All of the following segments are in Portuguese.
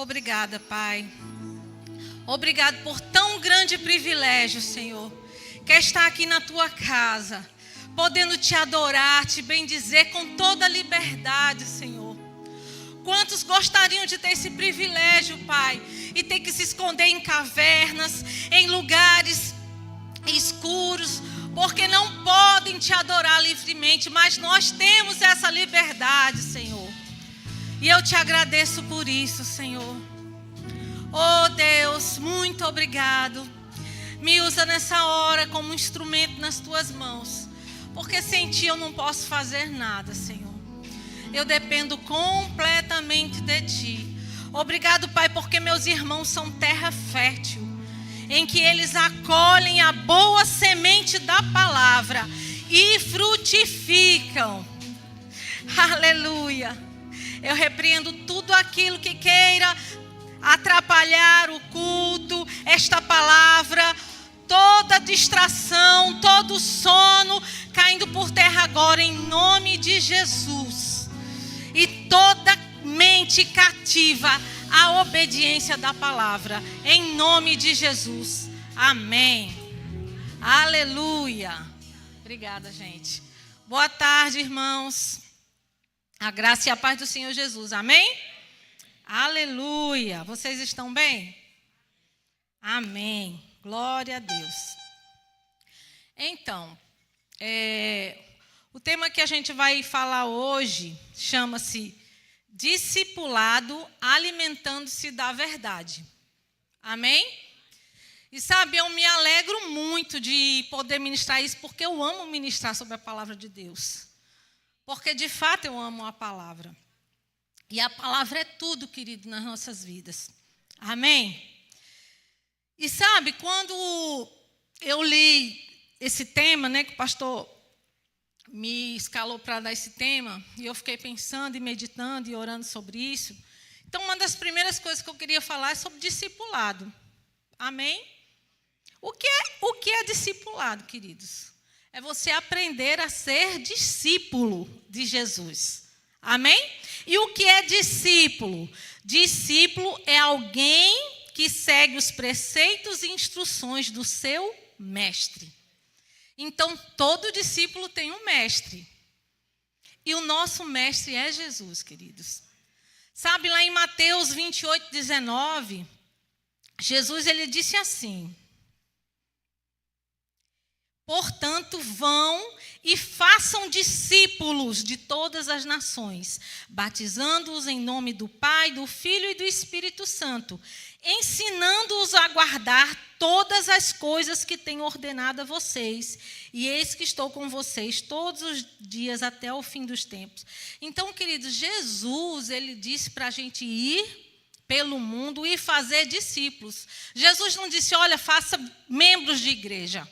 Obrigada, Pai. Obrigado por tão grande privilégio, Senhor, que é estar aqui na Tua casa, podendo Te adorar, Te bendizer com toda a liberdade, Senhor. Quantos gostariam de ter esse privilégio, Pai, e ter que se esconder em cavernas, em lugares escuros, porque não podem Te adorar livremente, mas nós temos essa liberdade, Senhor. E eu Te agradeço por isso, Senhor. Oh Deus, muito obrigado. Me usa nessa hora como um instrumento nas Tuas mãos, porque sem Ti eu não posso fazer nada, Senhor. Eu dependo completamente de Ti. Obrigado, Pai, porque meus irmãos são terra fértil, em que eles acolhem a boa semente da palavra e frutificam. Aleluia. Eu repreendo tudo aquilo que queira atrapalhar o culto, esta palavra, toda distração, todo sono, caindo por terra agora em nome de Jesus. E toda mente cativa à obediência da palavra, em nome de Jesus. Amém. Aleluia. Obrigada, gente. Boa tarde, irmãos. A graça e a paz do Senhor Jesus. Amém? Aleluia. Vocês estão bem? Amém. Glória a Deus. Então, o tema que a gente vai falar hoje chama-se Discipulado alimentando-se da verdade. Amém? E sabe, eu me alegro muito de poder ministrar isso, porque eu amo ministrar sobre a palavra de Deus. Porque de fato eu amo a palavra. E a palavra é tudo, querido, nas nossas vidas. Amém? E sabe, quando eu li esse tema, né, que o pastor me escalou para dar esse tema, e eu fiquei pensando e meditando e orando sobre isso. Então, uma das primeiras coisas que eu queria falar é sobre discipulado. Amém? O que é discipulado, queridos? É você aprender a ser discípulo de Jesus. Amém? E o que é discípulo? Discípulo é alguém que segue os preceitos e instruções do seu mestre. Então, todo discípulo tem um mestre. E o nosso mestre é Jesus, queridos. Sabe, lá em Mateus 28, 19, Jesus ele disse assim: portanto, vão e façam discípulos de todas as nações, batizando-os em nome do Pai, do Filho e do Espírito Santo, ensinando-os a guardar todas as coisas que tenho ordenado a vocês. E eis que estou com vocês todos os dias até o fim dos tempos. Então, queridos, Jesus, ele disse para a gente ir pelo mundo e fazer discípulos. Jesus não disse, olha, faça membros de igreja.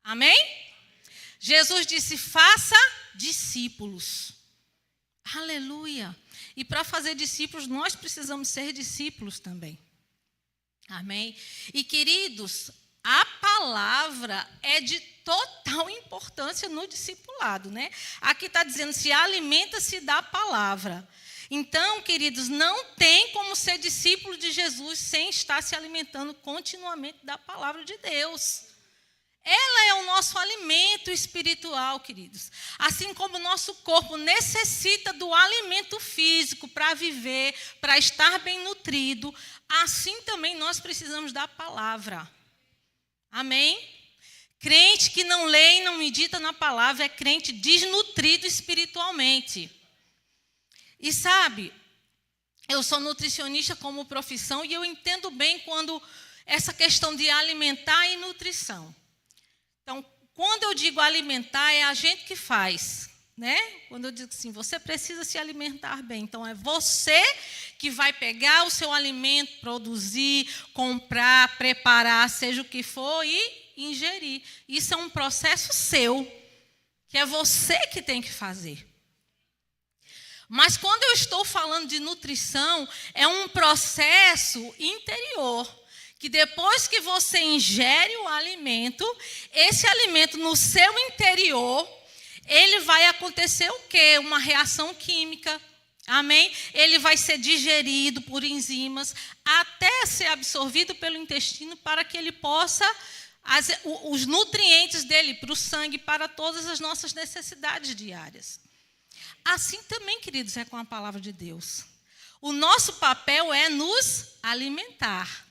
Amém? Jesus disse, faça discípulos. Aleluia. E para fazer discípulos, nós precisamos ser discípulos também. Amém? E, queridos, a palavra é de total importância no discipulado, né? Aqui está dizendo, se alimenta-se da palavra. Então, queridos, não tem como ser discípulo de Jesus sem estar se alimentando continuamente da palavra de Deus. Ela é o nosso alimento espiritual, queridos. Assim como o nosso corpo necessita do alimento físico para viver, para estar bem nutrido, assim também nós precisamos da palavra. Amém? Crente que não lê e não medita na palavra é crente desnutrido espiritualmente. E sabe, eu sou nutricionista como profissão e eu entendo bem quando essa questão de alimentar e nutrição. Então, quando eu digo alimentar, é a gente que faz, né? Quando eu digo assim, você precisa se alimentar bem. Então, é você que vai pegar o seu alimento, produzir, comprar, preparar, seja o que for, e ingerir. Isso é um processo seu, que é você que tem que fazer. Mas quando eu estou falando de nutrição, é um processo interior. Que depois que você ingere o alimento, esse alimento no seu interior, ele vai acontecer o quê? Uma reação química Amém? Ele vai ser digerido por enzimas até ser absorvido pelo intestino para que ele possa, os nutrientes dele para o sangue, para todas as nossas necessidades diárias. Assim também, queridos, é com a palavra de Deus. O nosso papel é nos alimentar.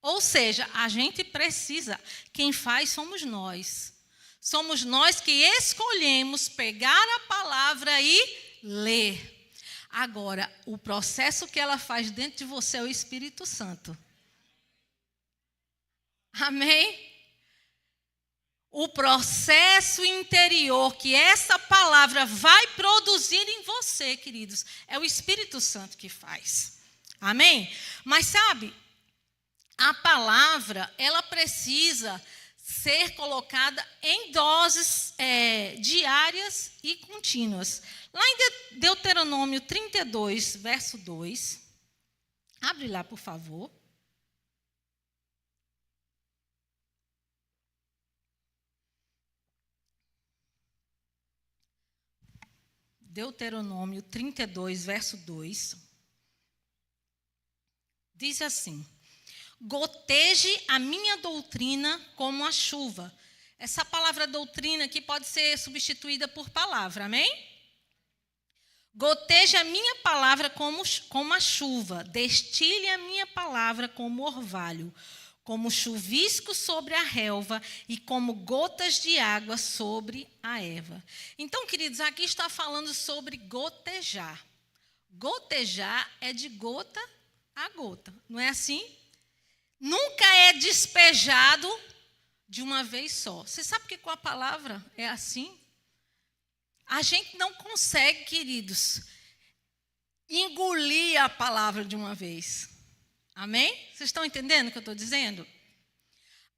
Ou seja, a gente precisa, quem faz somos nós. Somos nós que escolhemos pegar a palavra e ler. Agora, o processo que ela faz dentro de você é o Espírito Santo. Amém? O processo interior que essa palavra vai produzir em você, queridos, é o Espírito Santo que faz. Amém? Mas sabe, a palavra, ela precisa ser colocada em doses diárias e contínuas. Lá em Deuteronômio 32, verso 2. Abre lá, por favor. Deuteronômio 32, verso 2. Diz assim: goteje a minha doutrina como a chuva. Essa palavra doutrina aqui pode ser substituída por palavra, amém? Goteje a minha palavra como a chuva, destile a minha palavra como orvalho, como chuvisco sobre a relva e como gotas de água sobre a erva. Então, queridos, aqui está falando sobre gotejar. Gotejar é de gota a gota, não é assim? Nunca é despejado de uma vez só. Você sabe que com a palavra é assim? A gente não consegue, queridos, engolir a palavra de uma vez. Amém? Vocês estão entendendo o que eu estou dizendo?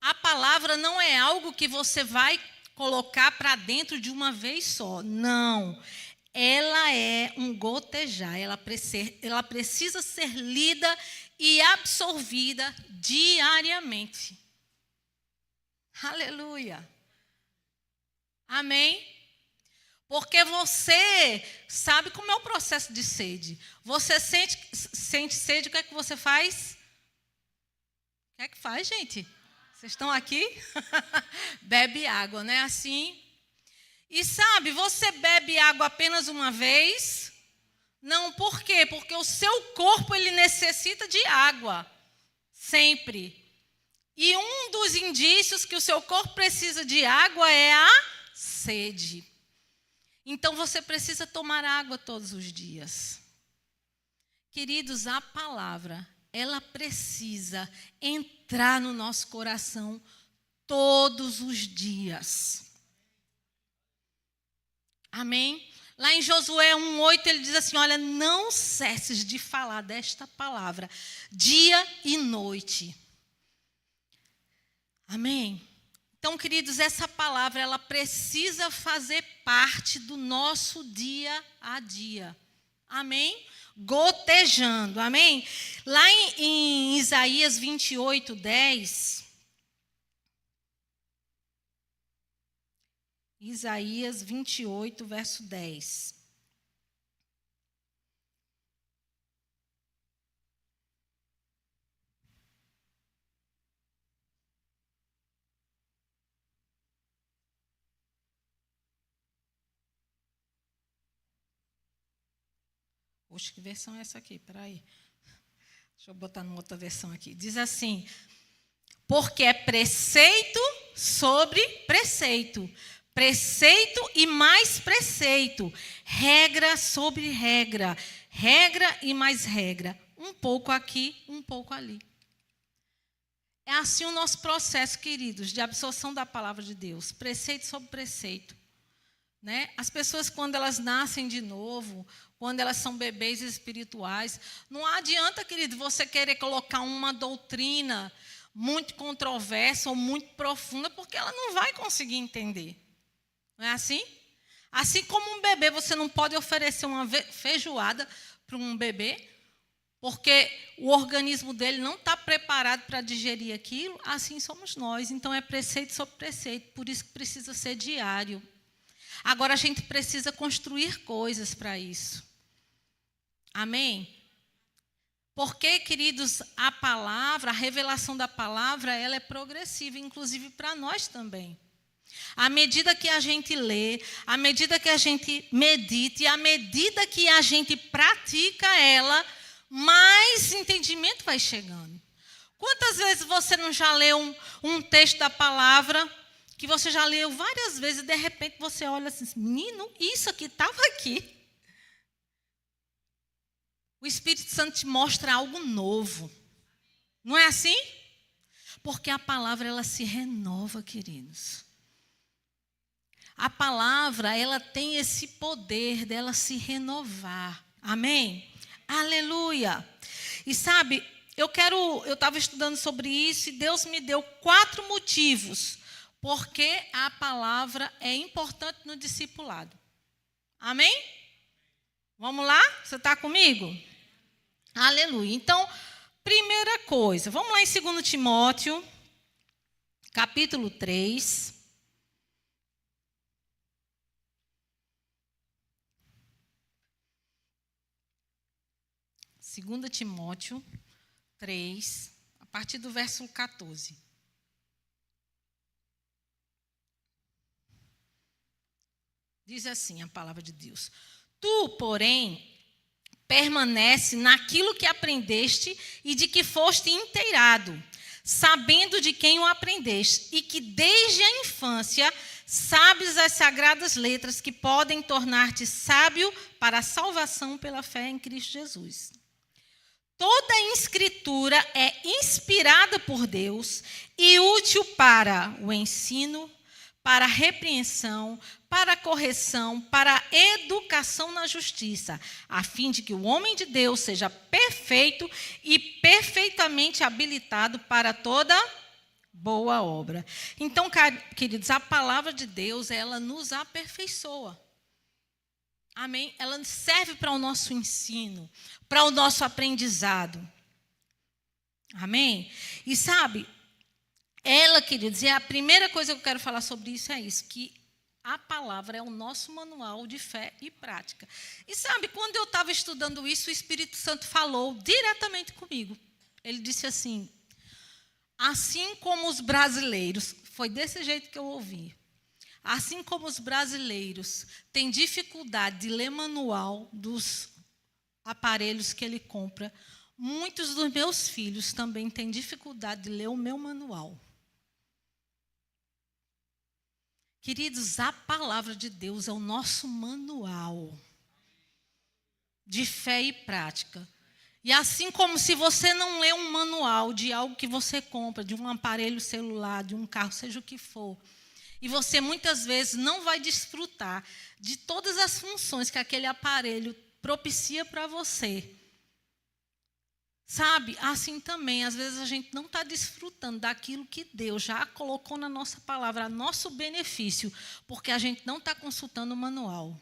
A palavra não é algo que você vai colocar para dentro de uma vez só. Não. Ela é um gotejar. Ela precisa ser lida e absorvida diariamente. Aleluia. Amém? Porque você sabe como é o processo de sede. Você sente sede, o que é que você faz? O que é que faz, gente? Vocês estão aqui? Bebe água, não é assim? E sabe, você bebe água apenas uma vez? Não, por quê? Porque o seu corpo, ele necessita de água. Sempre. E um dos indícios que o seu corpo precisa de água é a sede. Então, você precisa tomar água todos os dias. Queridos, a palavra, ela precisa entrar no nosso coração todos os dias. Amém? Lá em Josué 1:8, ele diz assim, olha, não cesses de falar desta palavra, dia e noite. Amém? Então, queridos, essa palavra, ela precisa fazer parte do nosso dia a dia. Amém? Gotejando, amém? Lá em Isaías 28:10. Isaías 28, verso 10. Poxa, que versão é essa aqui? Espera aí. Deixa eu botar numa outra versão aqui. Diz assim, porque é preceito sobre preceito, preceito e mais preceito, regra sobre regra, regra e mais regra, um pouco aqui, um pouco ali. É assim o nosso processo, queridos, de absorção da palavra de Deus, preceito sobre preceito. Né? As pessoas, quando elas nascem de novo, quando elas são bebês espirituais, não adianta, querido, você querer colocar uma doutrina muito controversa ou muito profunda, porque ela não vai conseguir entender. Não é assim? Assim como um bebê, você não pode oferecer uma feijoada para um bebê, porque o organismo dele não está preparado para digerir aquilo, assim somos nós. Então, é preceito sobre preceito, por isso que precisa ser diário. Agora, a gente precisa construir coisas para isso. Amém? Porque, queridos, a palavra, a revelação da palavra, ela é progressiva, inclusive para nós também. À medida que a gente lê, à medida que a gente medita, e à medida que a gente pratica ela, mais entendimento vai chegando. Quantas vezes você não já leu um texto da palavra, que você já leu várias vezes, e de repente você olha assim, menino, isso aqui estava aqui. O Espírito Santo te mostra algo novo. Não é assim? Porque a palavra, ela se renova, queridos. A palavra, ela tem esse poder dela se renovar. Amém? Aleluia. E sabe, eu estava estudando sobre isso e Deus me deu 4 motivos porque a palavra é importante no discipulado. Amém? Vamos lá? Você está comigo? Aleluia. Então, primeira coisa, vamos lá em 2 Timóteo, capítulo 3. Segunda Timóteo 3, a partir do verso 14. Diz assim a palavra de Deus: Tu, porém, permanece naquilo que aprendeste e de que foste inteirado, sabendo de quem o aprendeste, e que desde a infância sabes as sagradas letras que podem tornar-te sábio para a salvação pela fé em Cristo Jesus. Toda a Escritura é inspirada por Deus e útil para o ensino, para a repreensão, para a correção, para a educação na justiça, a fim de que o homem de Deus seja perfeito e perfeitamente habilitado para toda boa obra. Então, queridos, a palavra de Deus, ela nos aperfeiçoa. Amém? Ela serve para o nosso ensino, para o nosso aprendizado. Amém? E sabe, ela, queridos, e a primeira coisa que eu quero falar sobre isso é isso, que a palavra é o nosso manual de fé e prática. E sabe, quando eu estava estudando isso, o Espírito Santo falou diretamente comigo. Ele disse assim, assim como os brasileiros, foi desse jeito que eu ouvi, assim como os brasileiros têm dificuldade de ler manual dos aparelhos que ele compra, muitos dos meus filhos também têm dificuldade de ler o meu manual. Queridos, a palavra de Deus é o nosso manual de fé e prática. E assim como se você não lê um manual de algo que você compra, de um aparelho celular, de um carro, seja o que for, e você muitas vezes não vai desfrutar de todas as funções que aquele aparelho propicia para você. Sabe, assim também, às vezes a gente não está desfrutando daquilo que Deus já colocou na nossa palavra, a nosso benefício, porque a gente não está consultando o manual.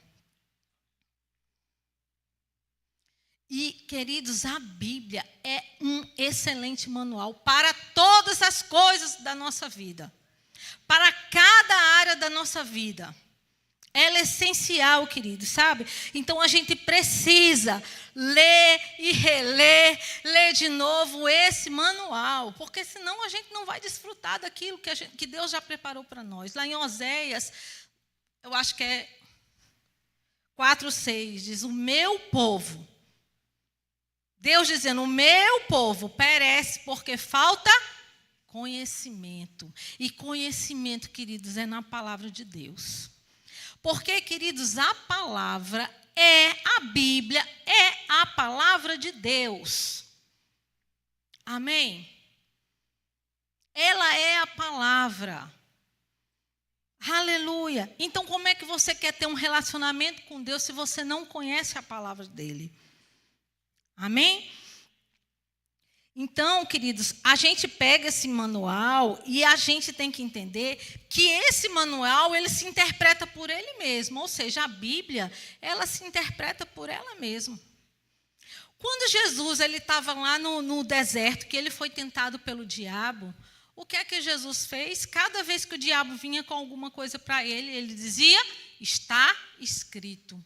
E, queridos, a Bíblia é um excelente manual para todas as coisas da nossa vida, para cada área da nossa vida. Ela é essencial, queridos, sabe? Então, a gente precisa ler e reler, ler de novo esse manual, porque senão a gente não vai desfrutar daquilo que Deus já preparou para nós. Lá em Oséias, eu acho que é 4:6, diz, o meu povo, Deus dizendo, o meu povo perece porque falta conhecimento. E conhecimento, queridos, é na palavra de Deus. Porque, queridos, a palavra a Bíblia é a palavra de Deus. Amém? Ela é a palavra. Aleluia. Então, como é que você quer ter um relacionamento com Deus se você não conhece a palavra dele? Amém? Então, queridos, a gente pega esse manual e a gente tem que entender que esse manual, ele se interpreta por ele mesmo. Ou seja, a Bíblia, ela se interpreta por ela mesma. Quando Jesus estava lá no deserto, que ele foi tentado pelo diabo, o que é que Jesus fez? Cada vez que o diabo vinha com alguma coisa para ele, ele dizia, está escrito.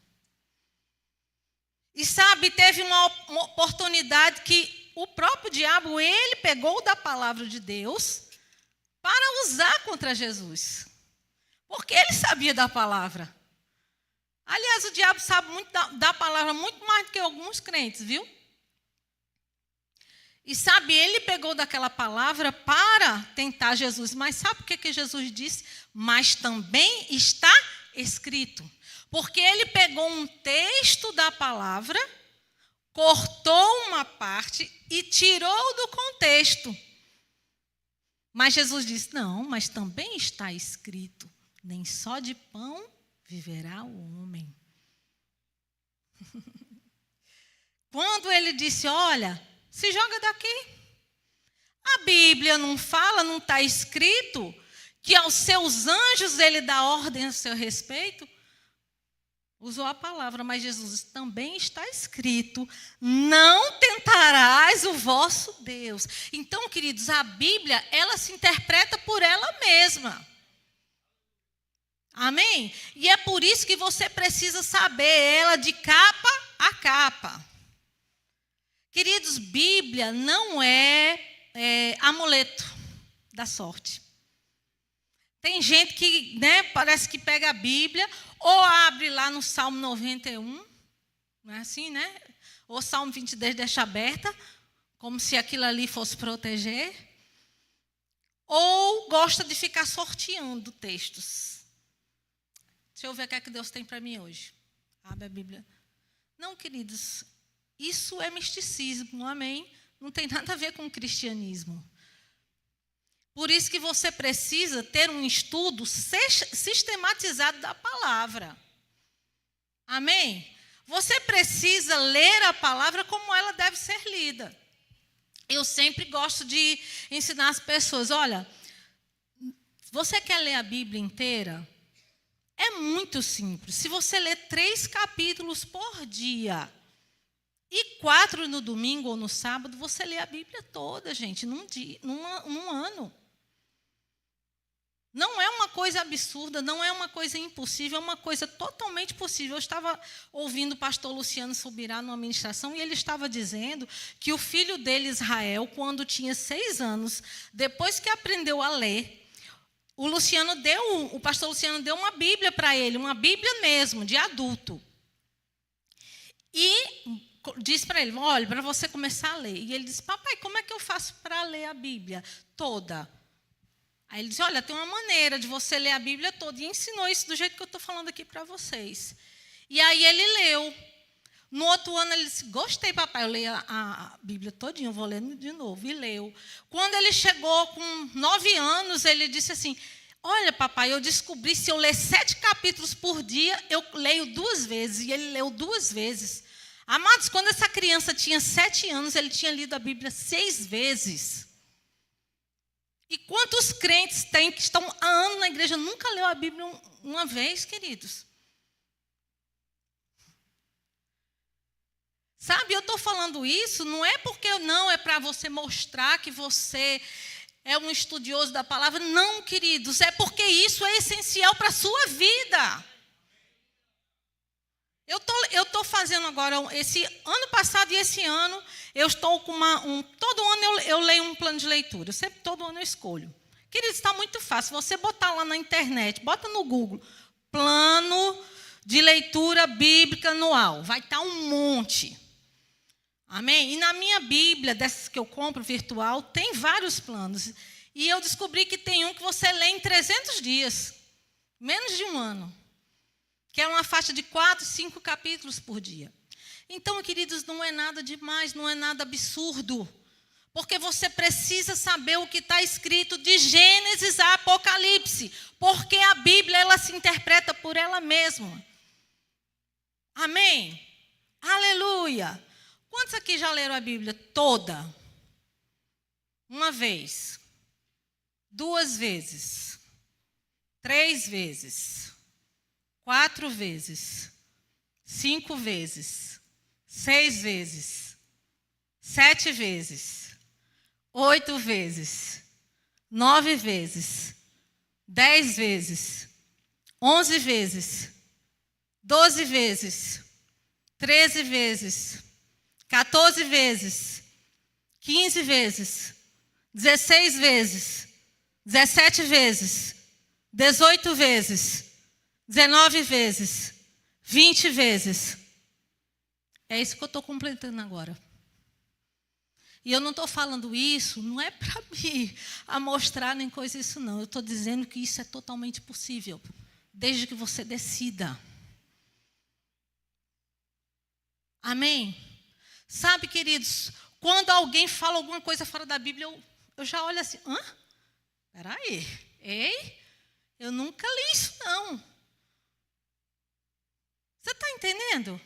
E sabe, teve uma oportunidade que o próprio diabo, ele pegou da palavra de Deus para usar contra Jesus. Porque ele sabia da palavra. Aliás, o diabo sabe muito da palavra, muito mais do que alguns crentes, viu? E sabe, ele pegou daquela palavra para tentar Jesus. Mas sabe o que Jesus disse? Mas também está escrito. Porque ele pegou um texto da palavra, cortou uma parte e tirou do contexto. Mas Jesus disse, não, mas também está escrito, nem só de pão viverá o homem. Quando ele disse, olha, se joga daqui. A Bíblia não fala, não está escrito, que aos seus anjos ele dá ordem a seu respeito. Usou a palavra, mas Jesus também está escrito, não tentarás o vosso Deus. Então, queridos, a Bíblia, ela se interpreta por ela mesma. Amém? E é por isso que você precisa saber ela de capa a capa. Queridos, Bíblia não é amuleto da sorte. Tem gente que, parece que pega a Bíblia ou abre lá no Salmo 91, não é assim, né? Ou Salmo 22 deixa aberta, como se aquilo ali fosse proteger. Ou gosta de ficar sorteando textos. Deixa eu ver o que é que Deus tem para mim hoje. Abre a Bíblia. Não, queridos, isso é misticismo, amém? Não tem nada a ver com o cristianismo. Por isso que você precisa ter um estudo sistematizado da palavra. Amém? Você precisa ler a palavra como ela deve ser lida. Eu sempre gosto de ensinar as pessoas, olha, você quer ler a Bíblia inteira? É muito simples. Se você ler 3 capítulos por dia e 4 no domingo ou no sábado, você lê a Bíblia toda, gente, num ano. Não é uma coisa absurda, não é uma coisa impossível, é uma coisa totalmente possível. Eu estava ouvindo o pastor Luciano Subirá numa ministração e ele estava dizendo que o filho dele, Israel, quando tinha 6 anos, depois que aprendeu a ler, o pastor Luciano deu uma Bíblia para ele, uma Bíblia mesmo, de adulto. E disse para ele, olha, para você começar a ler. E ele disse, papai, como é que eu faço para ler a Bíblia toda? Aí ele disse, olha, tem uma maneira de você ler a Bíblia toda. E ensinou isso do jeito que eu estou falando aqui para vocês. E aí ele leu. No outro ano ele disse, gostei, papai, eu leio a Bíblia todinha, eu vou lendo de novo. E leu. Quando ele chegou com 9 anos, ele disse assim, olha, papai, eu descobri, se eu ler 7 capítulos por dia, eu leio 2 vezes. E ele leu 2 vezes. Amados, quando essa criança tinha 7 anos, ele tinha lido a Bíblia 6 vezes. E quantos crentes tem que estão há anos na igreja, nunca leu a Bíblia uma vez, queridos? Sabe, eu estou falando isso, não é porque não é para você mostrar que você é um estudioso da palavra. Não, queridos, é porque isso é essencial para a sua vida. Eu estou fazendo agora, esse ano passado e esse ano, eu estou com todo ano eu leio um plano de leitura. Todo ano eu escolho. Queridos, está muito fácil. Você botar lá na internet, bota no Google, plano de leitura bíblica anual. Vai estar um monte. Amém? E na minha Bíblia, dessas que eu compro virtual, tem vários planos. E eu descobri que tem um que você lê em 300 dias. Menos de um ano. Que é uma faixa de 4, 5 capítulos por dia. Então, queridos, não é nada demais, não é nada absurdo. Porque você precisa saber o que está escrito de Gênesis a Apocalipse. Porque a Bíblia, ela se interpreta por ela mesma. Amém? Aleluia! Quantos aqui já leram a Bíblia toda? Uma vez. 2 vezes. 3 vezes. 4 vezes, 5 vezes, 6 vezes, 7 vezes, 8 vezes, 9 vezes, 10 vezes, 11 vezes, 12 vezes, 13 vezes, 14 vezes, 15 vezes, 16 vezes, 17 vezes, 18 vezes, 19 vezes, 20 vezes. É isso que eu estou completando agora. E eu não estou falando isso, não é para me amostrar nem coisa isso, não. Eu estou dizendo que isso é totalmente possível, desde que você decida. Amém? Sabe, queridos, quando alguém fala alguma coisa fora da Bíblia, eu já olho assim, peraí, ei, eu nunca li isso, não. Você está entendendo?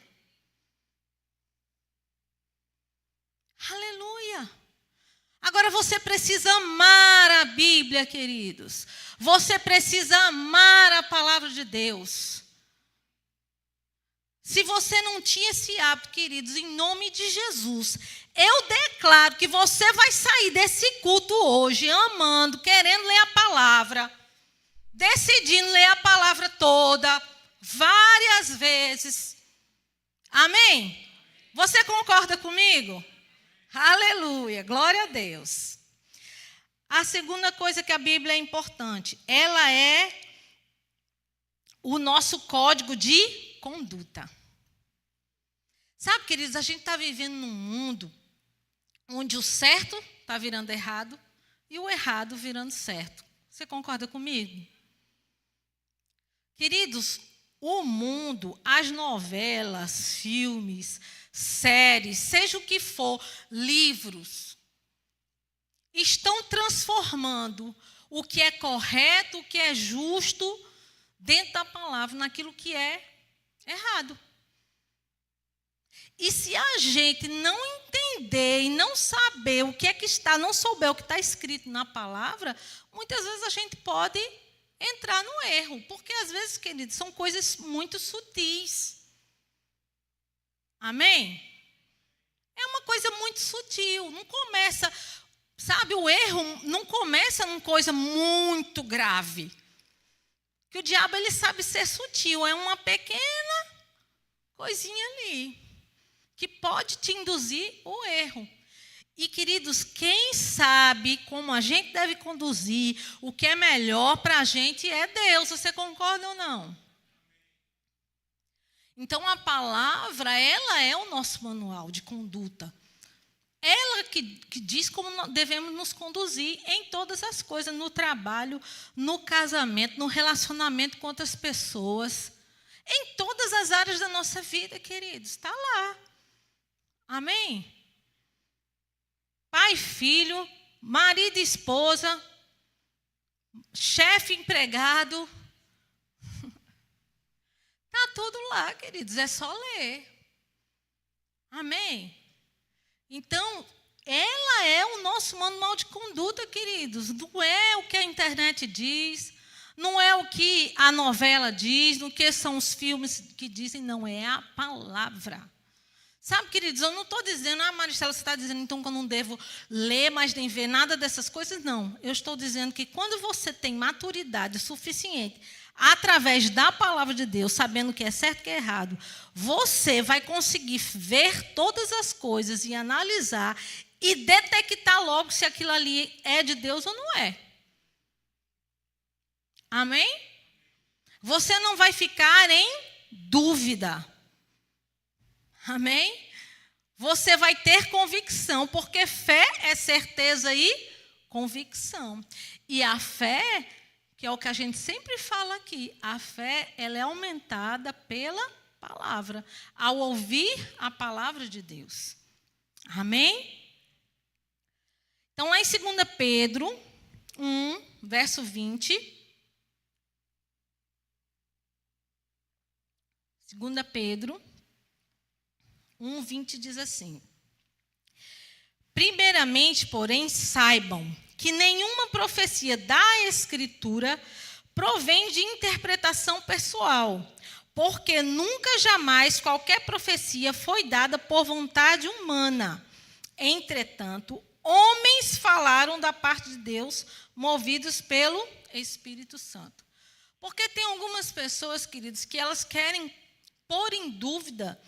Aleluia. Agora você precisa amar a Bíblia, queridos. Você precisa amar a palavra de Deus. Se você não tinha esse hábito, queridos, em nome de Jesus, eu declaro que você vai sair desse culto hoje amando, querendo ler a palavra, decidindo ler a palavra toda, várias vezes. Amém? Você concorda comigo? Aleluia, glória a Deus. A segunda coisa que a Bíblia é importante, ela é o nosso código de conduta. Sabe, queridos, a gente está vivendo num mundo onde o certo está virando errado e o errado virando certo. Você concorda comigo? Queridos, o mundo, as novelas, filmes, séries, seja o que for, livros, estão transformando o que é correto, o que é justo, dentro da palavra, naquilo que é errado. E se a gente não entender e não saber o que é que está, não souber o que está escrito na palavra, muitas vezes a gente pode entrar no erro. Porque às vezes, queridos, são coisas muito sutis. Amém? É uma coisa muito sutil. Não começa, sabe, o erro não começa numa coisa muito grave. Que o diabo, ele sabe ser sutil. É uma pequena coisinha ali que pode te induzir o erro. E, queridos, quem sabe como a gente deve conduzir, o que é melhor para a gente é Deus. Você concorda ou não? Então, a palavra, ela é o nosso manual de conduta. Ela que diz como devemos nos conduzir em todas as coisas, no trabalho, no casamento, no relacionamento com outras pessoas, em todas as áreas da nossa vida, queridos. Está lá. Amém? Pai, filho, marido e esposa, chefe, empregado. Está tudo lá, queridos, é só ler. Amém? Então, ela é o nosso manual de conduta, queridos. Não é o que a internet diz, não é o que a novela diz, não que são os filmes que dizem, não, é a palavra. Sabe, queridos, eu não estou dizendo, Maristela, você está dizendo então que eu não devo ler, mas nem ver nada dessas coisas? Não, eu estou dizendo que quando você tem maturidade suficiente, através da palavra de Deus, sabendo o que é certo e o que é errado, você vai conseguir ver todas as coisas e analisar e detectar logo se aquilo ali é de Deus ou não é. Amém? Você não vai ficar em dúvida. Amém? Você vai ter convicção, porque fé é certeza e convicção. E a fé, que é o que a gente sempre fala aqui, a fé, ela é aumentada pela palavra, ao ouvir a palavra de Deus. Amém? Então, lá em 2 Pedro 1, verso 20. 2 Pedro 1:20 diz assim: primeiramente, porém, saibam que nenhuma profecia da Escritura provém de interpretação pessoal, porque nunca jamais qualquer profecia foi dada por vontade humana. Entretanto, homens falaram da parte de Deus, movidos pelo Espírito Santo. Porque tem algumas pessoas, queridos, que elas querem pôr em dúvida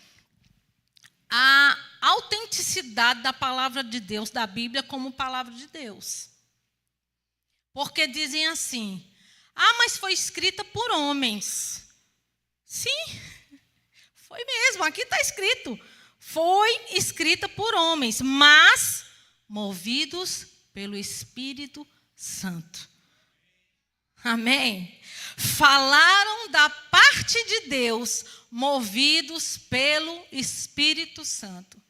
a autenticidade da palavra de Deus, da Bíblia, como palavra de Deus. Porque dizem assim: mas foi escrita por homens. Sim, foi mesmo, aqui está escrito. Foi escrita por homens, mas movidos pelo Espírito Santo. Amém? Falaram da parte de Deus, movidos pelo Espírito Santo.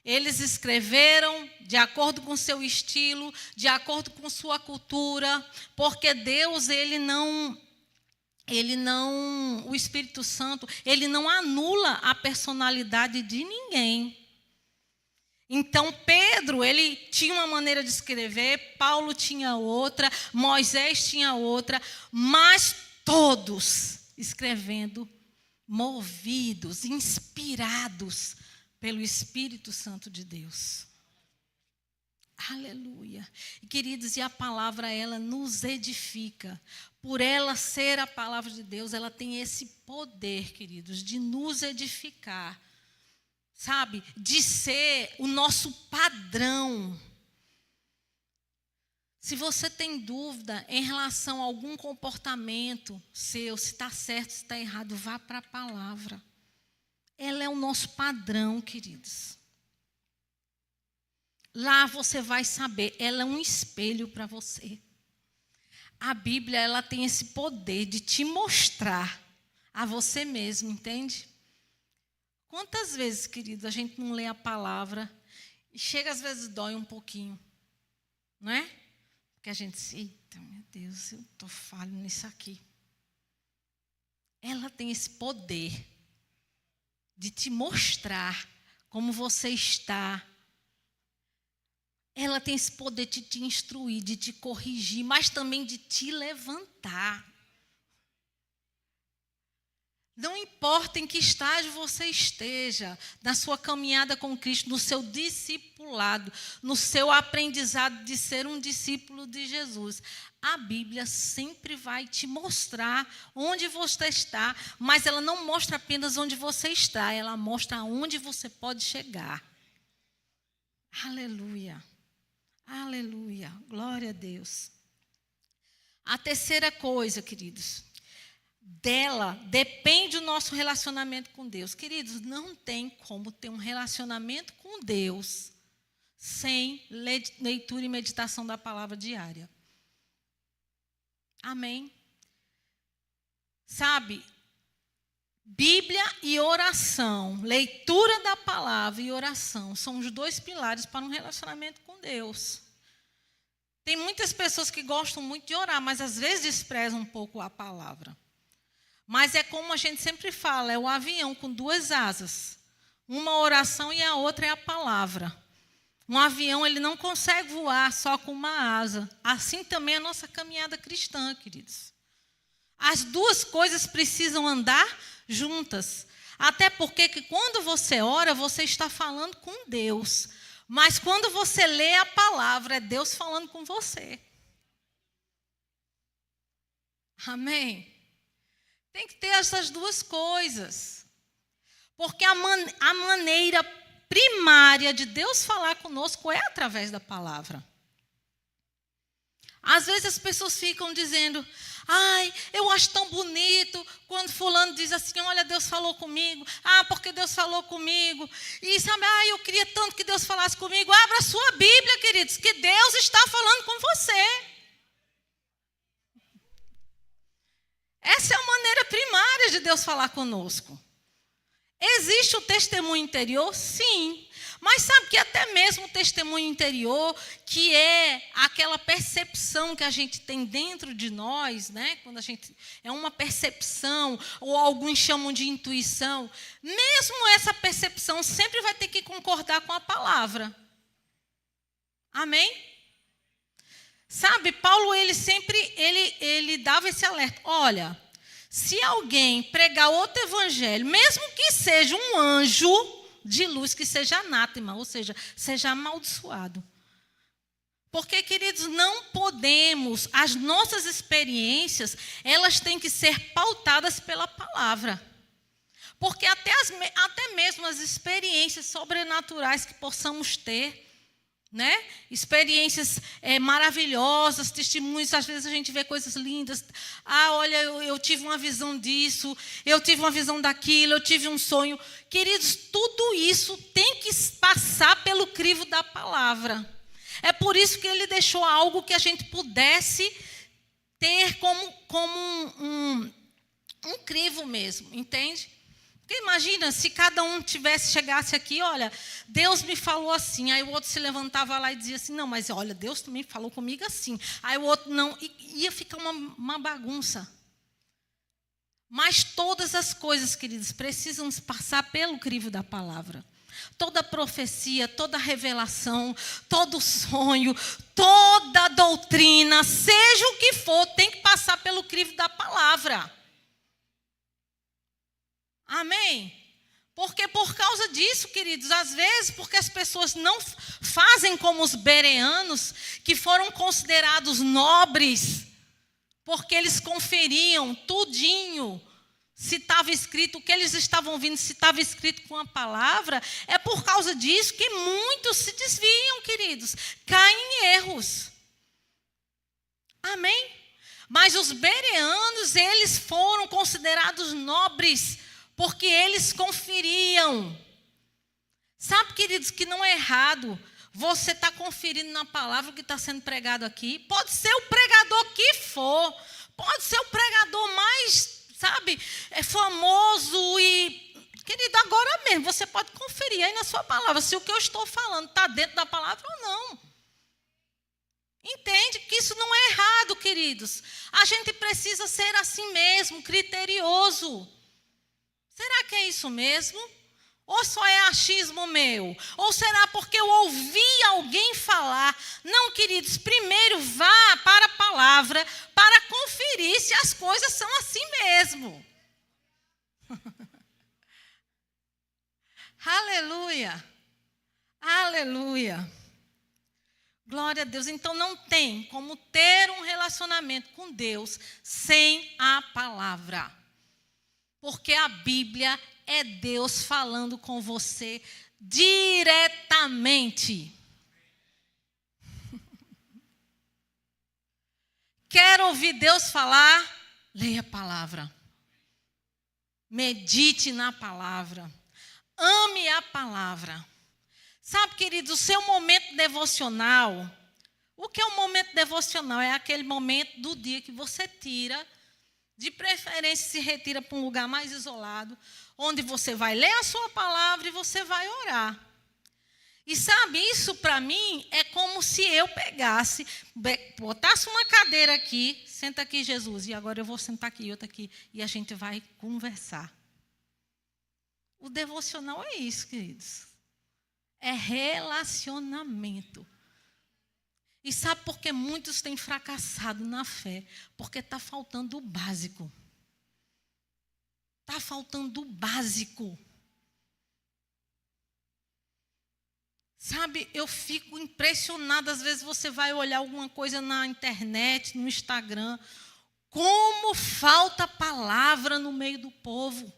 Eles escreveram de acordo com seu estilo, de acordo com sua cultura, porque Deus, o Espírito Santo, ele não anula a personalidade de ninguém. Então, Pedro, ele tinha uma maneira de escrever, Paulo tinha outra, Moisés tinha outra, mas todos escrevendo, movidos, inspirados pelo Espírito Santo de Deus. Aleluia. E, queridos, e a palavra, ela nos edifica. Por ela ser a palavra de Deus, ela tem esse poder, queridos, de nos edificar. Sabe? De ser o nosso padrão. Se você tem dúvida em relação a algum comportamento seu, se está certo, se está errado, vá para a palavra. Ela é o nosso padrão, queridos. Lá você vai saber, ela é um espelho para você. A Bíblia, ela tem esse poder de te mostrar a você mesmo, entende? Quantas vezes, queridos, a gente não lê a palavra e chega, às vezes, dói um pouquinho, não é? Porque a gente diz: eita, meu Deus, eu estou falho nisso aqui. Ela tem esse poder de te mostrar como você está. Ela tem esse poder de te instruir, de te corrigir, mas também de te levantar. Não importa em que estágio você esteja, na sua caminhada com Cristo, no seu discipulado, no seu aprendizado de ser um discípulo de Jesus, a Bíblia sempre vai te mostrar onde você está, mas ela não mostra apenas onde você está, ela mostra aonde você pode chegar. Aleluia, aleluia, glória a Deus. A terceira coisa, queridos, dela depende o nosso relacionamento com Deus. Queridos, não tem como ter um relacionamento com Deus sem leitura e meditação da palavra diária. Amém? Sabe, Bíblia e oração, leitura da palavra e oração são os dois pilares para um relacionamento com Deus. Tem muitas pessoas que gostam muito de orar, mas às vezes desprezam um pouco a palavra. Mas é como a gente sempre fala, é o avião com duas asas. Uma oração e a outra é a palavra. Um avião, ele não consegue voar só com uma asa. Assim também é a nossa caminhada cristã, queridos. As duas coisas precisam andar juntas. Até porque que quando você ora, você está falando com Deus. Mas quando você lê a palavra, é Deus falando com você. Amém? Tem que ter essas duas coisas. Porque a maneira primária de Deus falar conosco é através da palavra. Às vezes as pessoas ficam dizendo: ai, eu acho tão bonito quando fulano diz assim: olha, Deus falou comigo. Porque Deus falou comigo. E sabe, eu queria tanto que Deus falasse comigo. Abra a sua Bíblia, queridos, que Deus está falando com você. Essa é a maneira primária de Deus falar conosco. Existe o testemunho interior? Sim. Mas sabe que até mesmo o testemunho interior, que é aquela percepção que a gente tem dentro de nós, né? Quando a gente é uma percepção, ou alguns chamam de intuição, mesmo essa percepção sempre vai ter que concordar com a palavra. Amém? Sabe, Paulo, ele dava esse alerta. Olha, se alguém pregar outro evangelho, mesmo que seja um anjo de luz, que seja anátema, ou seja, seja amaldiçoado. Porque, queridos, não podemos, as nossas experiências, elas têm que ser pautadas pela palavra. Porque até mesmo as experiências sobrenaturais que possamos ter, né? Experiências maravilhosas, testemunhos, às vezes a gente vê coisas lindas. Olha, eu tive uma visão disso, eu tive uma visão daquilo, eu tive um sonho. Queridos, tudo isso tem que passar pelo crivo da palavra. É por isso que ele deixou algo que a gente pudesse ter como um crivo mesmo, entende? Porque imagina se cada um chegasse aqui, olha, Deus me falou assim, aí o outro se levantava lá e dizia assim, não, mas olha, Deus também falou comigo assim. Aí o outro não, ia ficar uma bagunça. Mas todas as coisas, queridos, precisam passar pelo crivo da palavra. Toda profecia, toda revelação, todo sonho, toda doutrina, seja o que for, tem que passar pelo crivo da palavra. Amém? Porque por causa disso, queridos, às vezes, porque as pessoas não fazem como os bereanos, que foram considerados nobres, porque eles conferiam tudinho, se estava escrito, o que eles estavam ouvindo, se estava escrito com a palavra, é por causa disso que muitos se desviam, queridos, caem em erros. Amém? Mas os bereanos, eles foram considerados nobres, porque eles conferiam. Sabe, queridos, que não é errado você estar conferindo na palavra o que está sendo pregado aqui. Pode ser o pregador que for. Pode ser o pregador mais, sabe, famoso e... Querido, agora mesmo, você pode conferir aí na sua palavra se o que eu estou falando está dentro da palavra ou não. Entende que isso não é errado, queridos. A gente precisa ser assim mesmo, criterioso. Será que é isso mesmo? Ou só é achismo meu? Ou será porque eu ouvi alguém falar? Não, queridos, primeiro vá para a palavra para conferir se as coisas são assim mesmo. Aleluia! Aleluia! Glória a Deus. Então não tem como ter um relacionamento com Deus sem a palavra. Porque a Bíblia é Deus falando com você diretamente. Quer ouvir Deus falar? Leia a palavra. Medite na palavra. Ame a palavra. Sabe, queridos, o seu momento devocional, o que é um momento devocional? É aquele momento do dia que você tira, de preferência se retira para um lugar mais isolado, onde você vai ler a sua palavra e você vai orar. E sabe, isso para mim é como se eu pegasse, botasse uma cadeira aqui, senta aqui Jesus, e agora eu vou sentar aqui, outra aqui, e a gente vai conversar. O devocional é isso, queridos. É relacionamento. E sabe por que muitos têm fracassado na fé? Porque está faltando o básico. Está faltando o básico. Sabe, eu fico impressionada, às vezes você vai olhar alguma coisa na internet, no Instagram, como falta palavra no meio do povo.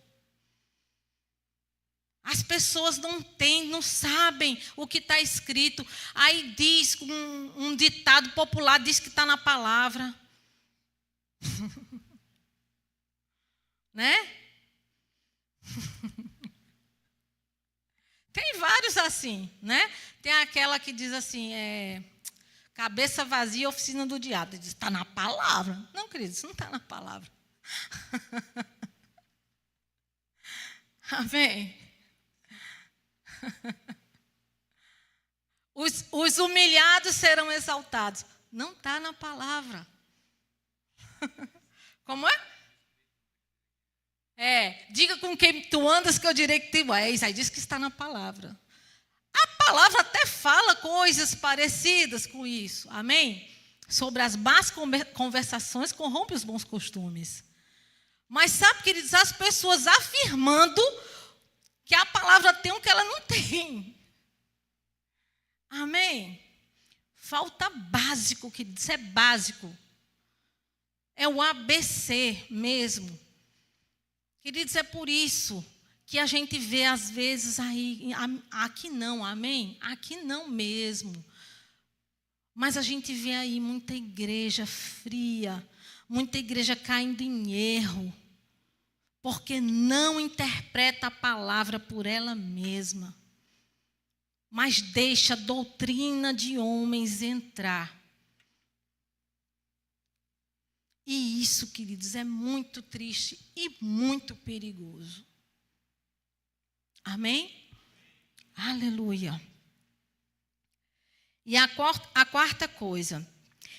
As pessoas não sabem o que está escrito. Aí diz, um ditado popular diz que está na palavra. Né? Tem vários assim, né? Tem aquela que diz assim, cabeça vazia, oficina do diabo. Diz, está na palavra. Não, querido, isso não está na palavra. Amém? Os humilhados serão exaltados. Não está na palavra. Como é? Diga com quem tu andas que eu direi que tu és. Aí diz que está na palavra. A palavra até fala coisas parecidas com isso. Amém? Sobre as más conversações corrompe os bons costumes. Mas sabe, queridos, as pessoas afirmando que a palavra tem o que ela não tem. Amém? Falta básico, queridos, isso é básico. É o ABC mesmo. Queridos, é por isso que a gente vê às vezes aí, aqui não, amém? Aqui não mesmo. Mas a gente vê aí muita igreja fria, muita igreja caindo em erro, porque não interpreta a palavra por ela mesma, mas deixa a doutrina de homens entrar. E isso, queridos, é muito triste e muito perigoso. Amém? Aleluia. E a quarta coisa,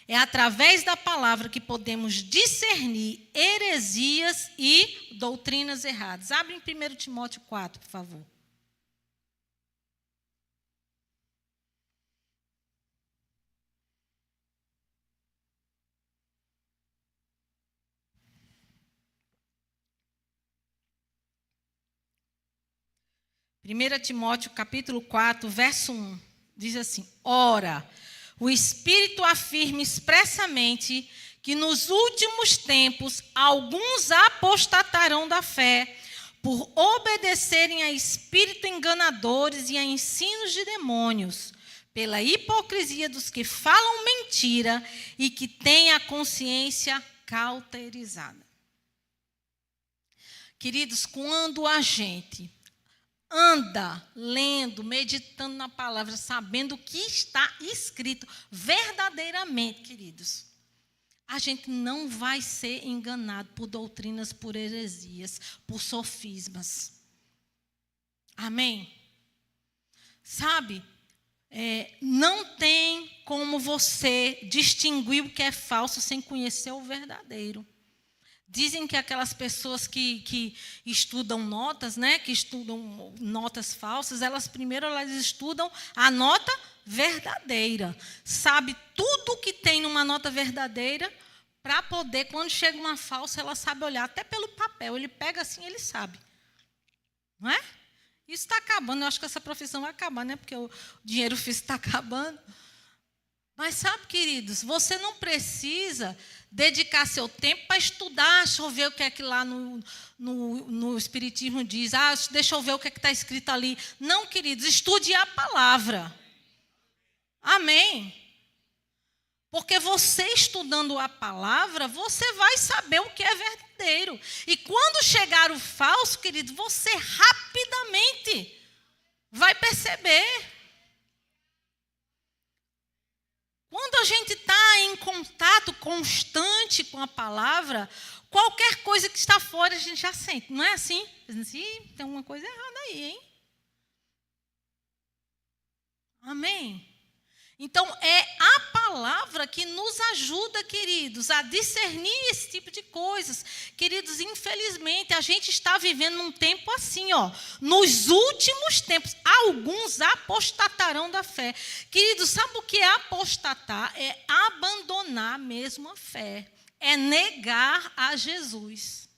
é através da palavra que podemos discernir heresias e doutrinas erradas. Abre em 1 Timóteo 4, por favor. Primeira Timóteo, capítulo 4, verso 1, diz assim: Ora, o Espírito afirma expressamente que nos últimos tempos alguns apostatarão da fé por obedecerem a espíritos enganadores e a ensinos de demônios, pela hipocrisia dos que falam mentira e que têm a consciência cauterizada. Queridos, quando a gente anda lendo, meditando na palavra, sabendo o que está escrito verdadeiramente, queridos, a gente não vai ser enganado por doutrinas, por heresias, por sofismas. Amém? Sabe, não tem como você distinguir o que é falso sem conhecer o verdadeiro. Dizem que aquelas pessoas que estudam notas, né, que estudam notas falsas, elas estudam a nota verdadeira. Sabe tudo que tem numa nota verdadeira para poder, quando chega uma falsa, ela sabe olhar até pelo papel. Ele pega assim, ele sabe. Não é? Isso está acabando. Eu acho que essa profissão vai acabar, né? Porque o dinheiro físico está acabando. Mas sabe, queridos, você não precisa dedicar seu tempo para estudar, deixa eu ver o que é que lá no Espiritismo diz, deixa eu ver o que é que está escrito ali. Não, queridos, estude a palavra. Amém? Porque você estudando a palavra, você vai saber o que é verdadeiro. E quando chegar o falso, querido, você rapidamente vai perceber. Quando a gente está em contato constante com a palavra, qualquer coisa que está fora a gente já sente. Não é assim? Tem alguma coisa errada aí, hein? Amém? Então, é a palavra que nos ajuda, queridos, a discernir esse tipo de coisas. Queridos, infelizmente, a gente está vivendo num tempo assim, ó. Nos últimos tempos, alguns apostatarão da fé. Queridos, sabe o que é apostatar? É abandonar mesmo a fé. É negar a Jesus.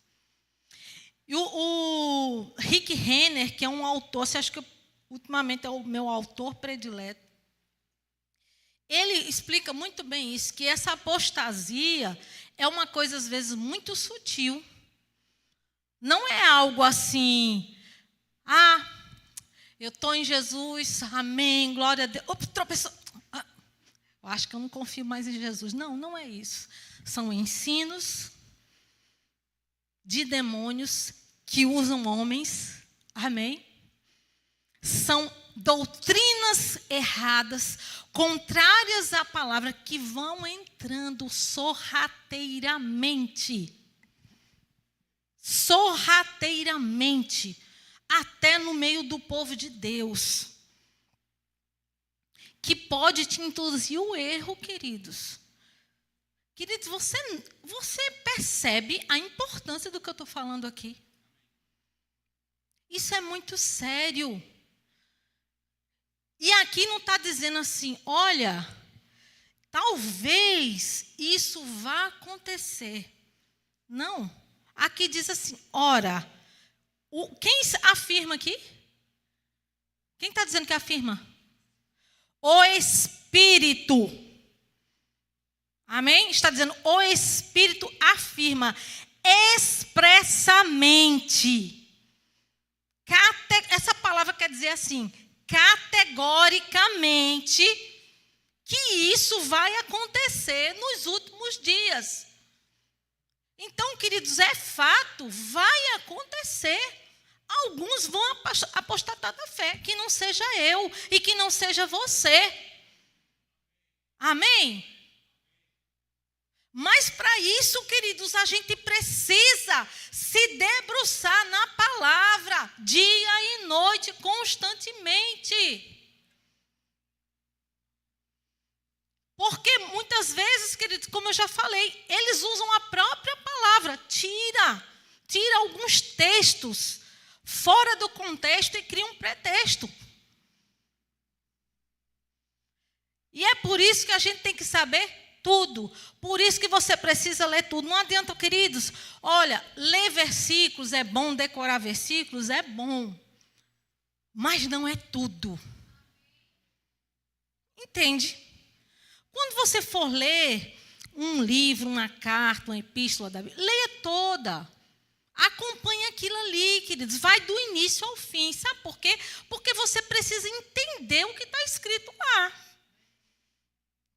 E o Rick Renner, que é um autor, você acha que ultimamente é o meu autor predileto, ele explica muito bem isso, que essa apostasia é uma coisa, às vezes, muito sutil. Não é algo assim, eu estou em Jesus, amém, glória a Deus. Opa, tropeçou. Eu acho que eu não confio mais em Jesus. Não, não é isso. São ensinos de demônios que usam homens, amém? São doutrinas erradas, contrárias à palavra, que vão entrando sorrateiramente, até no meio do povo de Deus, que pode te induzir o erro, queridos. Queridos, você percebe a importância do que eu estou falando aqui? Isso é muito sério. E aqui não está dizendo assim, olha, talvez isso vá acontecer. Não. Aqui diz assim, ora, quem afirma aqui? Quem está dizendo que afirma? O Espírito. Amém? Está dizendo, o Espírito afirma expressamente. Essa palavra quer dizer assim, categoricamente, que isso vai acontecer nos últimos dias. Então, queridos, é fato, vai acontecer. Alguns vão apostatar da fé, que não seja eu e que não seja você. Amém? Mas para isso, queridos, a gente precisa se debruçar na palavra, dia e noite, constantemente. Porque muitas vezes, queridos, como eu já falei, eles usam a própria palavra, tira alguns textos fora do contexto e cria um pretexto. E é por isso que a gente tem que saber tudo. Por isso que você precisa ler tudo. Não adianta, queridos. Olha, ler versículos é bom, decorar versículos é bom. Mas não é tudo. Entende? Quando você for ler um livro, uma carta, uma epístola da Bíblia, leia toda. Acompanhe aquilo ali, queridos. Vai do início ao fim. Sabe por quê? Porque você precisa entender o que está escrito lá.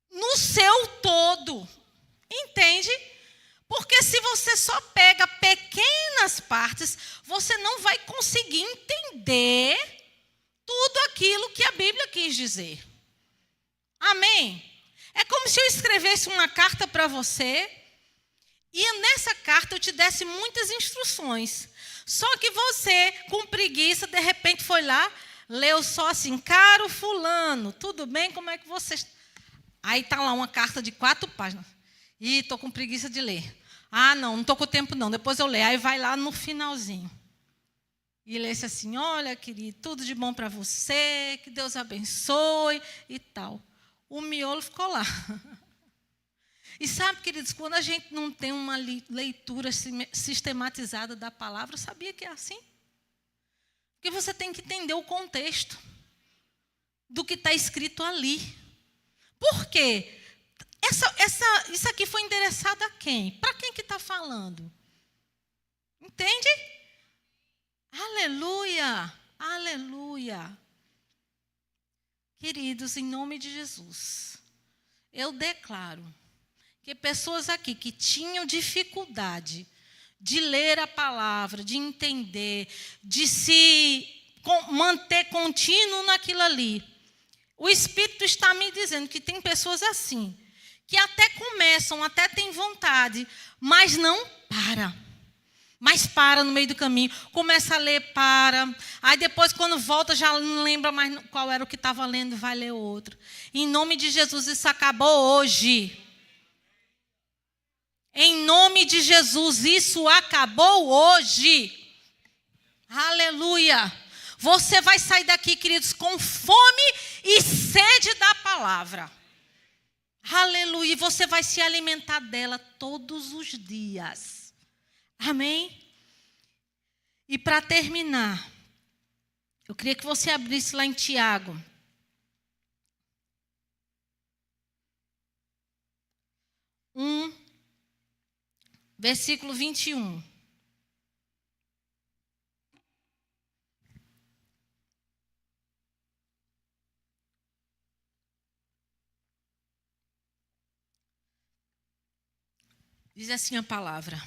No seu todo. Entende? Porque se você só pega pequenas partes, você não vai conseguir entender tudo aquilo que a Bíblia quis dizer. Amém? É como se eu escrevesse uma carta para você e nessa carta eu te desse muitas instruções. Só que você, com preguiça, de repente foi lá, leu só assim, caro fulano, tudo bem? Como é que você... Aí está lá uma carta de 4 páginas. Ih, estou com preguiça de ler. Ah, não estou com tempo não, depois eu leio. Aí vai lá no finalzinho. E lê-se assim, olha, querido, tudo de bom para você, que Deus abençoe e tal. O miolo ficou lá. E sabe, queridos, quando a gente não tem uma leitura sistematizada da palavra, sabia que é assim? Porque você tem que entender o contexto do que está escrito ali. Por quê? Isso aqui foi endereçado a quem? Para quem que está falando? Entende? Aleluia! Aleluia! Queridos, em nome de Jesus, eu declaro que pessoas aqui que tinham dificuldade de ler a palavra, de entender, de se manter contínuo naquilo ali, o Espírito está me dizendo que tem pessoas assim, que até começam, até têm vontade, mas não para. Mas para no meio do caminho, começa a ler, para. Aí depois, quando volta, já não lembra mais qual era o que estava lendo, vai ler outro. Em nome de Jesus, isso acabou hoje. Em nome de Jesus, isso acabou hoje. Aleluia. Você vai sair daqui, queridos, com fome e sede da palavra. Aleluia. E você vai se alimentar dela todos os dias. Amém? E para terminar, eu queria que você abrisse lá em Tiago. Versículo 21. Diz assim a palavra: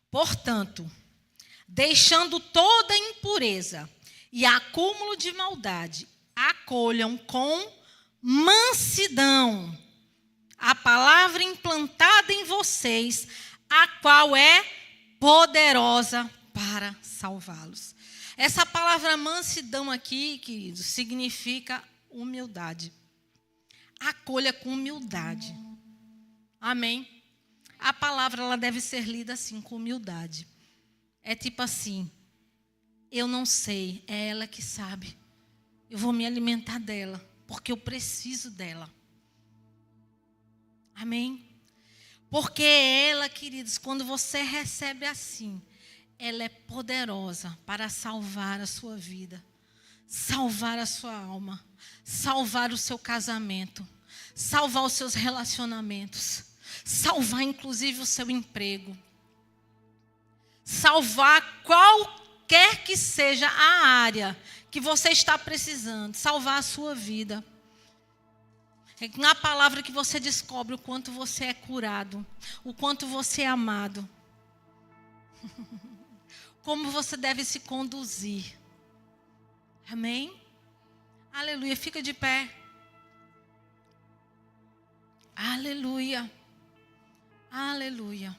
portanto, deixando toda impureza e acúmulo de maldade, acolham com mansidão a palavra implantada em vocês, a qual é poderosa para salvá-los. Essa palavra mansidão aqui, queridos, significa humildade. Acolha com humildade. Amém? A palavra ela deve ser lida assim, com humildade. É tipo assim, eu não sei, é ela que sabe. Eu vou me alimentar dela, porque eu preciso dela. Amém? Porque ela, queridos, quando você recebe assim, ela é poderosa para salvar a sua vida, salvar a sua alma, salvar o seu casamento, salvar os seus relacionamentos, salvar inclusive o seu emprego, salvar qualquer qualquer que seja a área que você está precisando, salvar a sua vida. É na palavra que você descobre o quanto você é curado, o quanto você é amado. Como você deve se conduzir. Amém? Aleluia. Fica de pé. Aleluia. Aleluia.